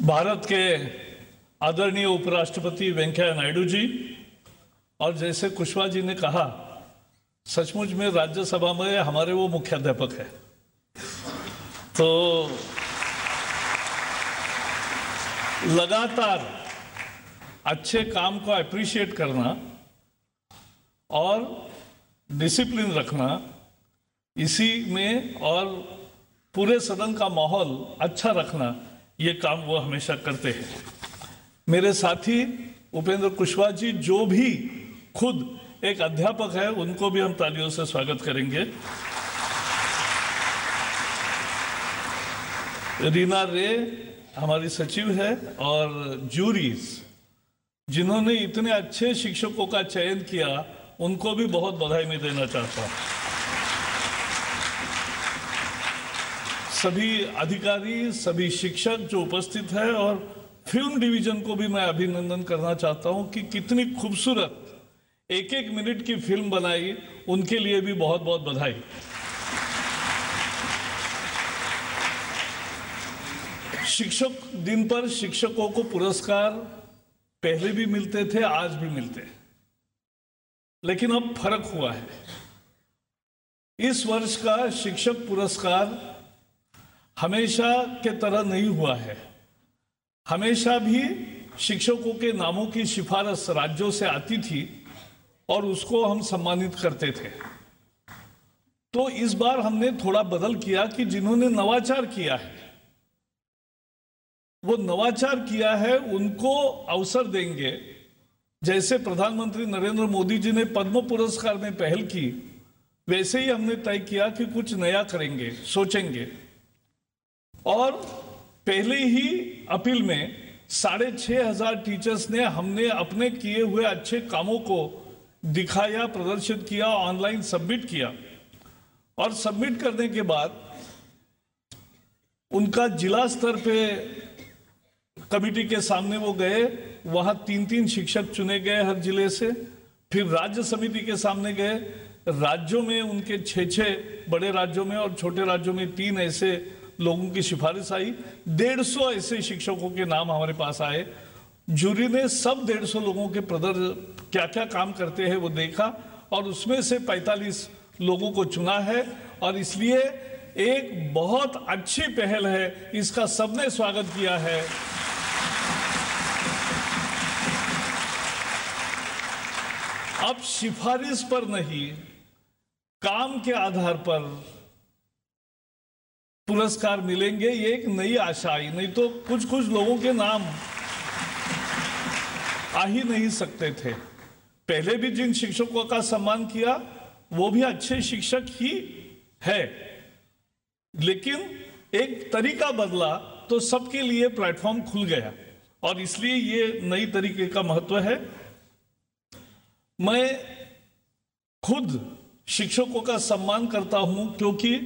भारत के आदरणीय उपराष्ट्रपति वेंकैया नायडू जी और जैसे कुशवाहा जी ने कहा, सचमुच में राज्यसभा में हमारे वो मुख्याध्यापक है। तो लगातार अच्छे काम को अप्रिशिएट करना और डिसिप्लिन रखना, इसी में और पूरे सदन का माहौल अच्छा रखना, ये काम वो हमेशा करते हैं। मेरे साथी उपेंद्र कुशवाहा जी जो भी खुद एक अध्यापक है, उनको भी हम तालियों से स्वागत करेंगे। रीना रे हमारी सचिव है और जूरीज जिन्होंने इतने अच्छे शिक्षकों का चयन किया, उनको भी बहुत बधाई मैं देना चाहता हूँ। सभी अधिकारी, सभी शिक्षक जो उपस्थित है और फिल्म डिवीजन को भी मैं अभिनंदन करना चाहता हूं कि कितनी खूबसूरत एक एक मिनट की फिल्म बनाई, उनके लिए भी बहुत बहुत बधाई। शिक्षक दिन पर शिक्षकों को पुरस्कार पहले भी मिलते थे, आज भी मिलते हैं, लेकिन अब फर्क हुआ है। इस वर्ष का शिक्षक पुरस्कार हमेशा के तरह नहीं हुआ है। हमेशा भी शिक्षकों के नामों की सिफारिश राज्यों से आती थी और उसको हम सम्मानित करते थे। तो इस बार हमने थोड़ा बदल किया कि जिन्होंने नवाचार किया है, वो नवाचार किया है, उनको अवसर देंगे। जैसे प्रधानमंत्री नरेंद्र मोदी जी ने पद्म पुरस्कार में पहल की, वैसे ही हमने तय किया कि कुछ नया करेंगे, सोचेंगे। और पहले ही अपील में 6,500 टीचर्स ने हमने अपने किए हुए अच्छे कामों को दिखाया, प्रदर्शित किया, ऑनलाइन सबमिट किया। और सबमिट करने के बाद उनका जिला स्तर पे कमेटी के सामने वो गए, वहां 3-3 शिक्षक चुने गए हर जिले से। फिर राज्य समिति के सामने गए, राज्यों में उनके 6-6 बड़े राज्यों में और छोटे राज्यों में 3 ऐसे लोगों की सिफारिश आई। 150 ऐसे शिक्षकों के नाम हमारे पास आए। जूरी ने सब 150 लोगों के क्या क्या काम करते हैं वो देखा और उसमें से 45 लोगों को चुना है। और इसलिए एक बहुत अच्छी पहल है, इसका सबने स्वागत किया है। अब सिफारिश पर नहीं, काम के आधार पर पुरस्कार मिलेंगे, ये एक नई आशा आई। नहीं तो कुछ कुछ लोगों के नाम आ ही नहीं सकते थे। पहले भी जिन शिक्षकों का सम्मान किया वो भी अच्छे शिक्षक ही है, लेकिन एक तरीका बदला तो सबके लिए प्लेटफॉर्म खुल गया और इसलिए ये नई तरीके का महत्व है। मैं खुद शिक्षकों का सम्मान करता हूं क्योंकि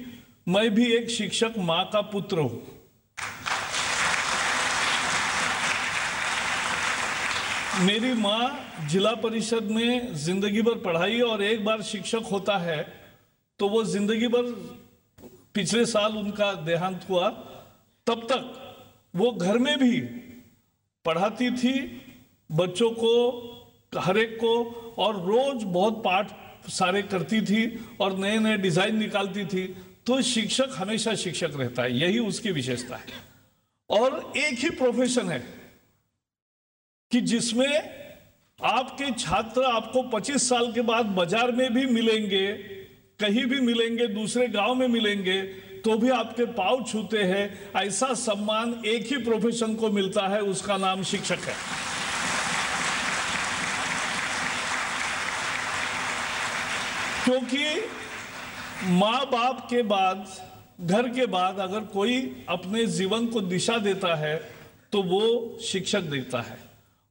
मैं भी एक शिक्षक मां का पुत्र हूं। मेरी मां जिला परिषद में जिंदगी भर पढ़ाई और एक बार शिक्षक होता है तो वो जिंदगी भर, पिछले साल उनका देहांत हुआ, तब तक वो घर में भी पढ़ाती थी बच्चों को, हर एक को, और रोज बहुत पाठ सारे करती थी और नए नए डिजाइन निकालती थी। तो शिक्षक हमेशा शिक्षक रहता है, यही उसकी विशेषता है। और एक ही प्रोफेशन है कि जिसमें आपके छात्र आपको 25 साल के बाद बाजार में भी मिलेंगे, कहीं भी मिलेंगे, दूसरे गांव में मिलेंगे, तो भी आपके पांव छूते हैं। ऐसा सम्मान एक ही प्रोफेशन को मिलता है, उसका नाम शिक्षक है। क्योंकि माँ बाप के बाद, घर के बाद अगर कोई अपने जीवन को दिशा देता है तो वो शिक्षक देता है।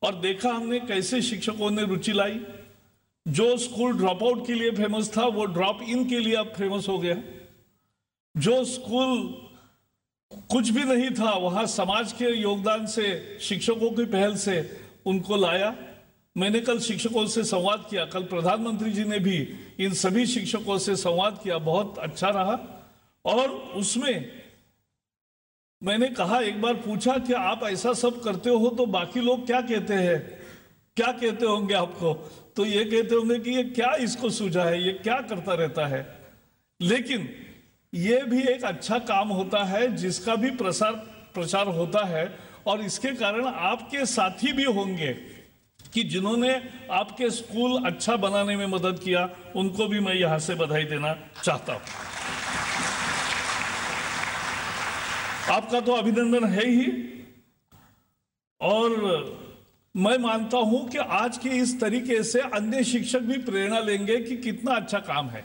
और देखा हमने कैसे शिक्षकों ने रुचि लाई। जो स्कूल ड्रॉप आउट के लिए फेमस था वो ड्रॉप इन के लिए अब फेमस हो गया। जो स्कूल कुछ भी नहीं था, वहां समाज के योगदान से, शिक्षकों की पहल से उनको लाया। मैंने कल शिक्षकों से संवाद किया, कल प्रधानमंत्री जी ने भी इन सभी शिक्षकों से संवाद किया, बहुत अच्छा रहा। और उसमें मैंने कहा, एक बार पूछा कि आप ऐसा सब करते हो तो बाकी लोग क्या कहते हैं, क्या कहते होंगे आपको? तो ये कहते होंगे कि ये क्या इसको सूझा है, ये क्या करता रहता है। लेकिन ये भी एक अच्छा काम होता है जिसका भी प्रचार होता है, और इसके कारण आपके साथी भी होंगे कि जिन्होंने आपके स्कूल अच्छा बनाने में मदद किया, उनको भी मैं यहां से बधाई देना चाहता हूं। आपका तो अभिनंदन है ही, और मैं मानता हूं कि आज के इस तरीके से अन्य शिक्षक भी प्रेरणा लेंगे कि कितना अच्छा काम है।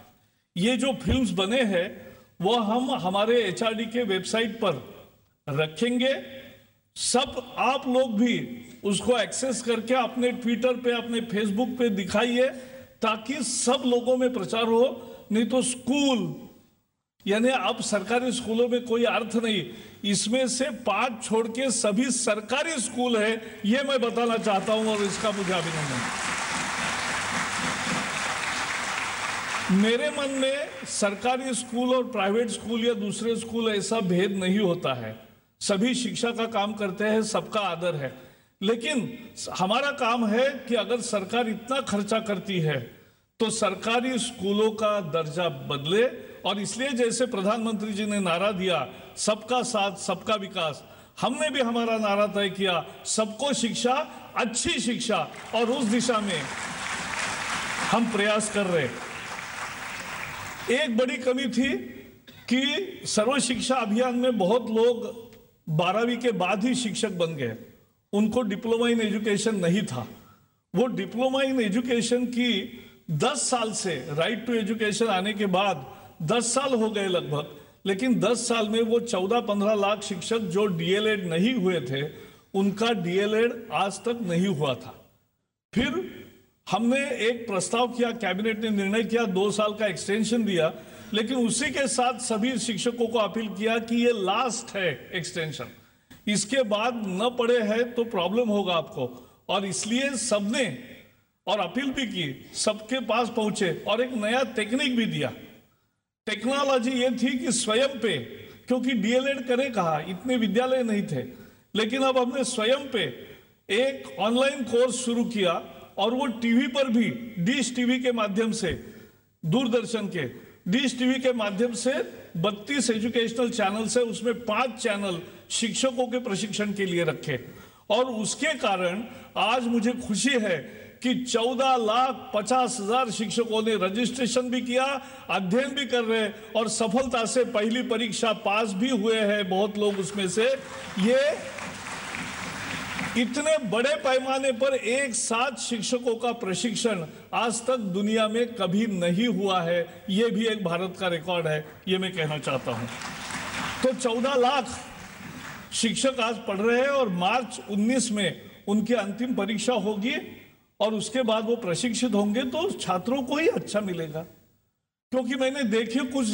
ये जो फिल्म्स बने हैं वो हम हमारे एचआरडी के वेबसाइट पर रखेंगे। सब आप लोग भी उसको एक्सेस करके अपने ट्विटर पे, अपने फेसबुक पे दिखाइए, ताकि सब लोगों में प्रचार हो। नहीं तो स्कूल, यानी अब सरकारी स्कूलों में कोई अर्थ नहीं, इसमें से 5 छोड़ के सभी सरकारी स्कूल है, ये मैं बताना चाहता हूं, और इसका मुझे अभिनंदन। मेरे मन में सरकारी स्कूल और प्राइवेट स्कूल या दूसरे स्कूल ऐसा भेद नहीं होता है। सभी शिक्षा का काम करते हैं, सबका आदर है। लेकिन हमारा काम है कि अगर सरकार इतना खर्चा करती है तो सरकारी स्कूलों का दर्जा बदले। और इसलिए जैसे प्रधानमंत्री जी ने नारा दिया, सबका साथ सबका विकास, हमने भी हमारा नारा तय किया, सबको शिक्षा, अच्छी शिक्षा, और उस दिशा में हम प्रयास कर रहे। एक बड़ी कमी थी कि सर्व शिक्षा अभियान में बहुत लोग 12वीं के बाद ही शिक्षक बन गए, उनको डिप्लोमा इन एजुकेशन नहीं था। वो डिप्लोमा इन एजुकेशन की 10 साल से, राइट टू एजुकेशन आने के बाद 10 साल हो गए लगभग, लेकिन 10 साल में वो 14-15 लाख शिक्षक जो डीएलएड नहीं हुए थे, उनका डीएलएड आज तक नहीं हुआ था। फिर हमने एक प्रस्ताव किया, कैबिनेट ने निर्णय किया, 2 साल का एक्सटेंशन दिया, लेकिन उसी के साथ सभी शिक्षकों को अपील किया कि ये लास्ट है एक्सटेंशन, इसके बाद न पड़े हैं तो प्रॉब्लम होगा आपको। और इसलिए सबने, और अपील भी की, सबके पास पहुंचे और एक नया टेक्निक भी दिया। टेक्नोलॉजी ये थी कि स्वयं पे, क्योंकि डीएलएड करे कहा, इतने विद्यालय नहीं थे, लेकिन अब हमने स्वयं पे एक ऑनलाइन कोर्स शुरू किया, और वो टीवी पर भी, डिश टीवी के माध्यम से, दूरदर्शन के डिश टीवी के माध्यम से 32 एजुकेशनल चैनल्स है, उसमें 5 चैनल शिक्षकों के प्रशिक्षण के लिए रखे। और उसके कारण आज मुझे खुशी है कि 14,50,000 शिक्षकों ने रजिस्ट्रेशन भी किया, अध्ययन भी कर रहे, और सफलता से पहली परीक्षा पास भी हुए हैं बहुत लोग उसमें से। ये इतने बड़े पैमाने पर एक साथ शिक्षकों का प्रशिक्षण आज तक दुनिया में कभी नहीं हुआ है, यह भी एक भारत का रिकॉर्ड है, ये मैं कहना चाहता हूं। तो 14 लाख शिक्षक आज पढ़ रहे हैं, और मार्च 19 में उनकी अंतिम परीक्षा होगी, और उसके बाद वो प्रशिक्षित होंगे, तो छात्रों को ही अच्छा मिलेगा। क्योंकि मैंने देखे कुछ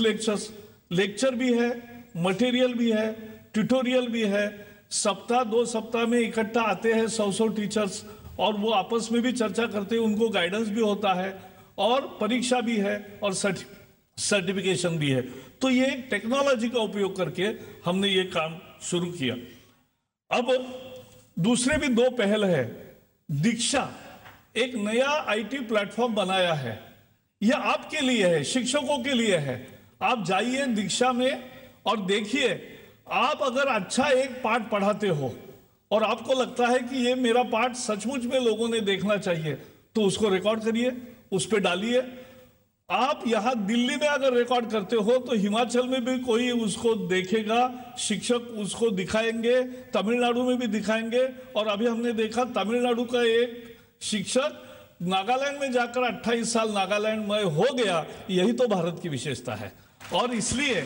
लेक्चर भी है, मटेरियल भी है, ट्यूटोरियल भी है, सप्ताह 2 सप्ताह में इकट्ठा आते हैं 100 टीचर्स, और वो आपस में भी चर्चा करते हैं, उनको गाइडेंस भी होता है, और परीक्षा भी है, और सर्टिफिकेशन भी है। तो ये टेक्नोलॉजी का उपयोग करके हमने ये काम शुरू किया। अब दूसरे भी 2 पहल है। दीक्षा एक नया आईटी प्लेटफॉर्म बनाया है, यह आपके लिए है, शिक्षकों के लिए है। आप जाइए दीक्षा में और देखिए, आप अगर अच्छा एक पाठ पढ़ाते हो और आपको लगता है कि ये मेरा पाठ सचमुच में लोगों ने देखना चाहिए, तो उसको रिकॉर्ड करिए, उस पर डालिए। आप यहां दिल्ली में अगर रिकॉर्ड करते हो तो हिमाचल में भी कोई उसको देखेगा, शिक्षक उसको दिखाएंगे, तमिलनाडु में भी दिखाएंगे। और अभी हमने देखा तमिलनाडु का एक शिक्षक नागालैंड में जाकर 28 साल नागालैंड में हो गया। यही तो भारत की विशेषता है। और इसलिए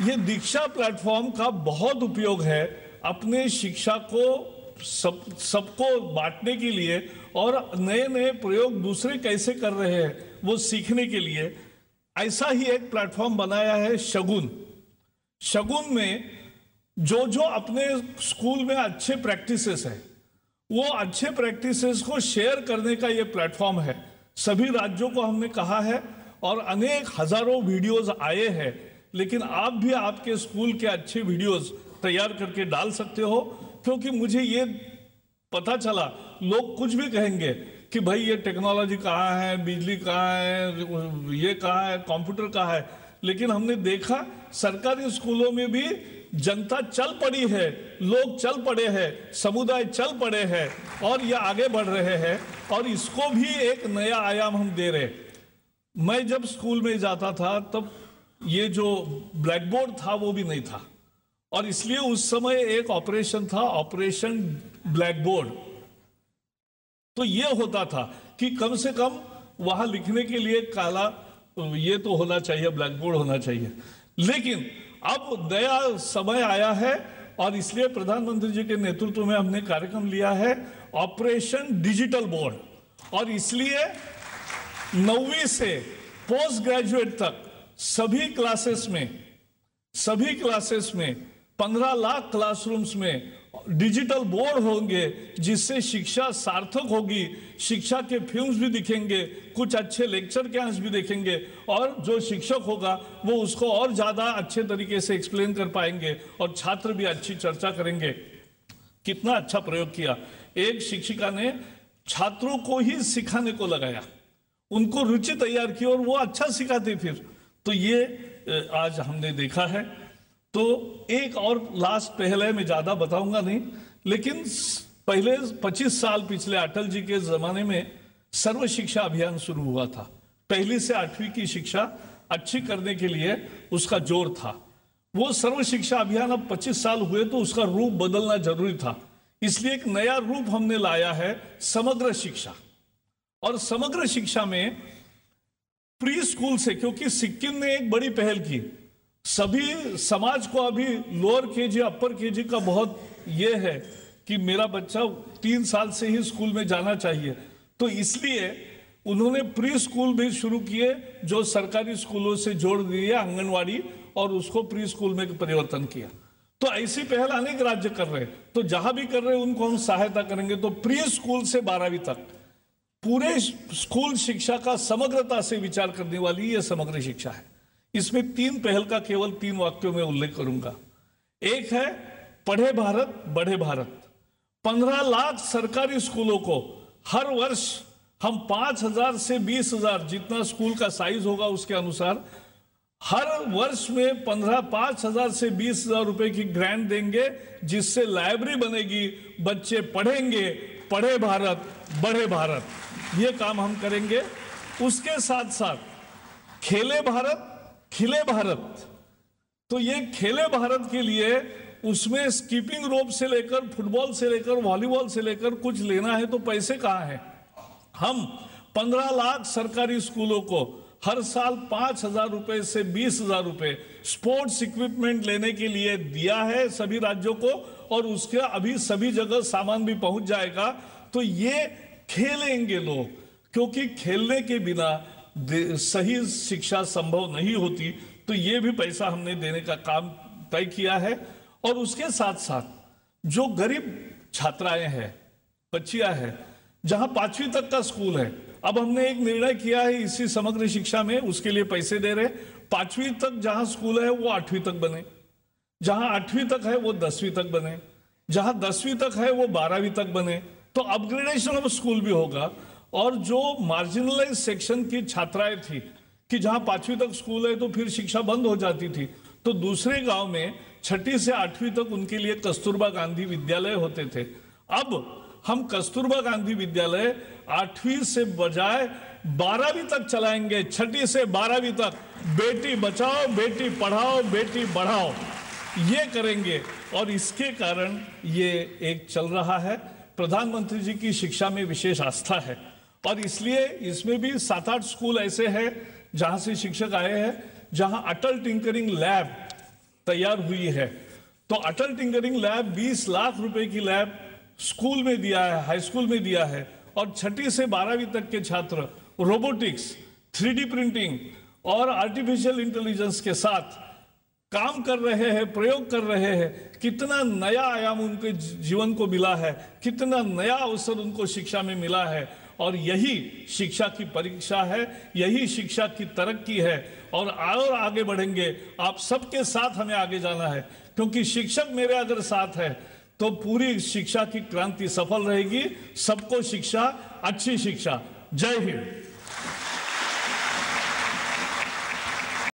ये दीक्षा प्लेटफॉर्म का बहुत उपयोग है अपने शिक्षा को सबको बांटने के लिए, और नए नए प्रयोग दूसरे कैसे कर रहे हैं वो सीखने के लिए। ऐसा ही एक प्लेटफॉर्म बनाया है शगुन। शगुन में जो अपने स्कूल में अच्छे प्रैक्टिसेस है, वो अच्छे प्रैक्टिसेस को शेयर करने का ये प्लेटफॉर्म है। सभी राज्यों को हमने कहा है, और अनेक हजारों वीडियोस आए हैं लेकिन आप भी आपके स्कूल के अच्छे वीडियोस तैयार करके डाल सकते हो, क्योंकि मुझे ये पता चला लोग कुछ भी कहेंगे कि भाई ये टेक्नोलॉजी कहाँ है, बिजली कहाँ है, ये कहाँ है, कंप्यूटर कहाँ है, लेकिन हमने देखा सरकारी स्कूलों में भी जनता चल पड़ी है, लोग चल पड़े हैं, समुदाय चल पड़े हैं और ये आगे बढ़ रहे हैं और इसको भी एक नया आयाम हम दे रहे। मैं जब स्कूल में जाता था तब ये जो ब्लैक बोर्ड था वो भी नहीं था और इसलिए उस समय एक ऑपरेशन था, ऑपरेशन ब्लैक बोर्ड। तो ये होता था कि कम से कम वहां लिखने के लिए काला ये तो होना चाहिए, ब्लैक बोर्ड होना चाहिए। लेकिन अब नया समय आया है और इसलिए प्रधानमंत्री जी के नेतृत्व में हमने कार्यक्रम लिया है ऑपरेशन डिजिटल बोर्ड, और इसलिए 9वीं से पोस्ट ग्रेजुएट तक सभी क्लासेस में 15 लाख क्लासरूम्स में डिजिटल बोर्ड होंगे, जिससे शिक्षा सार्थक होगी। शिक्षा के फिल्म्स भी दिखेंगे, कुछ अच्छे लेक्चर क्लास भी देखेंगे और जो शिक्षक होगा वो उसको और ज्यादा अच्छे तरीके से एक्सप्लेन कर पाएंगे और छात्र भी अच्छी चर्चा करेंगे। कितना अच्छा प्रयोग किया, एक शिक्षिका ने छात्रों को ही सिखाने को लगाया, उनको रुचि तैयार की और वो अच्छा सिखाते फिर। तो ये आज हमने देखा है। तो एक और लास्ट पहले मैं ज्यादा बताऊंगा नहीं, लेकिन पहले 25 साल पिछले अटल जी के जमाने में सर्व शिक्षा अभियान शुरू हुआ था। 1ली से 8वीं की शिक्षा अच्छी करने के लिए उसका जोर था। वो सर्व शिक्षा अभियान अब 25 साल हुए तो उसका रूप बदलना जरूरी था, इसलिए एक नया रूप हमने लाया है समग्र शिक्षा। और समग्र शिक्षा में प्री स्कूल से, क्योंकि सिक्किम ने एक बड़ी पहल की, सभी समाज को अभी लोअर केजी अपर केजी का बहुत ये है कि मेरा बच्चा 3 साल से ही स्कूल में जाना चाहिए, तो इसलिए उन्होंने प्री स्कूल भी शुरू किए जो सरकारी स्कूलों से जोड़ दिए आंगनवाड़ी और उसको प्री स्कूल में परिवर्तन किया। तो ऐसी पहल अनेक राज्य कर रहे हैं, तो जहां भी कर रहे हैं उनको हम सहायता करेंगे। तो प्री स्कूल से 12वीं तक पूरे स्कूल शिक्षा का समग्रता से विचार करने वाली ये समग्र शिक्षा है। इसमें 3 पहल का केवल 3 वाक्यों में उल्लेख करूंगा। एक है पढ़े भारत बढ़े भारत। 15 लाख सरकारी स्कूलों को हर वर्ष हम 5,000 से 20,000 जितना स्कूल का साइज होगा उसके अनुसार हर वर्ष में 5,000 से 20,000 रुपए की ग्रांट देंगे, जिससे लाइब्रेरी बनेगी, बच्चे पढ़ेंगे। पढ़े भारत बढ़े भारत, ये काम हम करेंगे। उसके साथ साथ खेले भारत खिले भारत। तो ये खेले भारत के लिए उसमें स्कीपिंग रोप से लेकर फुटबॉल से लेकर वॉलीबॉल से लेकर कुछ लेना है तो पैसे कहाँ हैं? हम 15 लाख सरकारी स्कूलों को हर साल 5,000 रुपए से 20,000 रुपए स्पोर्ट्स इक्विपमेंट लेने के लिए दिया है सभी राज्यों को, और उसके अभी सभी जगह सामान भी पहुंच जाएगा। तो ये खेलेंगे लोग, क्योंकि खेलने के बिना सही शिक्षा संभव नहीं होती। तो ये भी पैसा हमने देने का काम तय किया है। और उसके साथ साथ जो गरीब छात्राएं हैं, बच्चियां हैं, जहां 5वीं तक का स्कूल है, अब हमने एक निर्णय किया है इसी समग्र शिक्षा में, उसके लिए पैसे दे रहे। 5वीं तक जहां स्कूल है वो 8वीं तक बने, जहां 8वीं तक है वो 10वीं तक बने, जहां 10वीं तक है वो 12वीं तक बने। तो अपग्रेडेशन ऑफ स्कूल भी होगा। और जो मार्जिनलाइज सेक्शन की छात्राएं थी कि जहां 5वीं तक स्कूल है तो फिर शिक्षा बंद हो जाती थी, तो दूसरे गांव में 6ठी से 8वीं तक उनके लिए कस्तूरबा गांधी विद्यालय होते थे। अब हम कस्तूरबा गांधी विद्यालय 8वीं से बजाय 12वीं तक चलाएंगे। 6ठी से 12वीं तक बेटी बचाओ बेटी पढ़ाओ बेटी बढ़ाओ, ये करेंगे। और इसके कारण ये एक चल रहा है। प्रधानमंत्री जी की शिक्षा में विशेष आस्था है और इसलिए इसमें भी 7-8 स्कूल ऐसे हैं जहां से शिक्षक आए हैं, जहां अटल टिंकरिंग लैब तैयार हुई है। तो अटल टिंकरिंग लैब 20 लाख रुपए की लैब स्कूल में दिया है, हाई स्कूल में दिया है। और 6ठी से 12वीं तक के छात्र रोबोटिक्स, 3D प्रिंटिंग और आर्टिफिशियल इंटेलिजेंस के साथ काम कर रहे हैं, प्रयोग कर रहे हैं। कितना नया आयाम उनके जीवन को मिला है, कितना नया अवसर उनको शिक्षा में मिला है। और यही शिक्षा की परीक्षा है, यही शिक्षा की तरक्की है। और आगे बढ़ेंगे, आप सबके साथ हमें आगे जाना है, क्योंकि शिक्षक मेरे अगर साथ है तो पूरी शिक्षा की क्रांति सफल रहेगी। सबको शिक्षा, अच्छी शिक्षा। जय हिंद।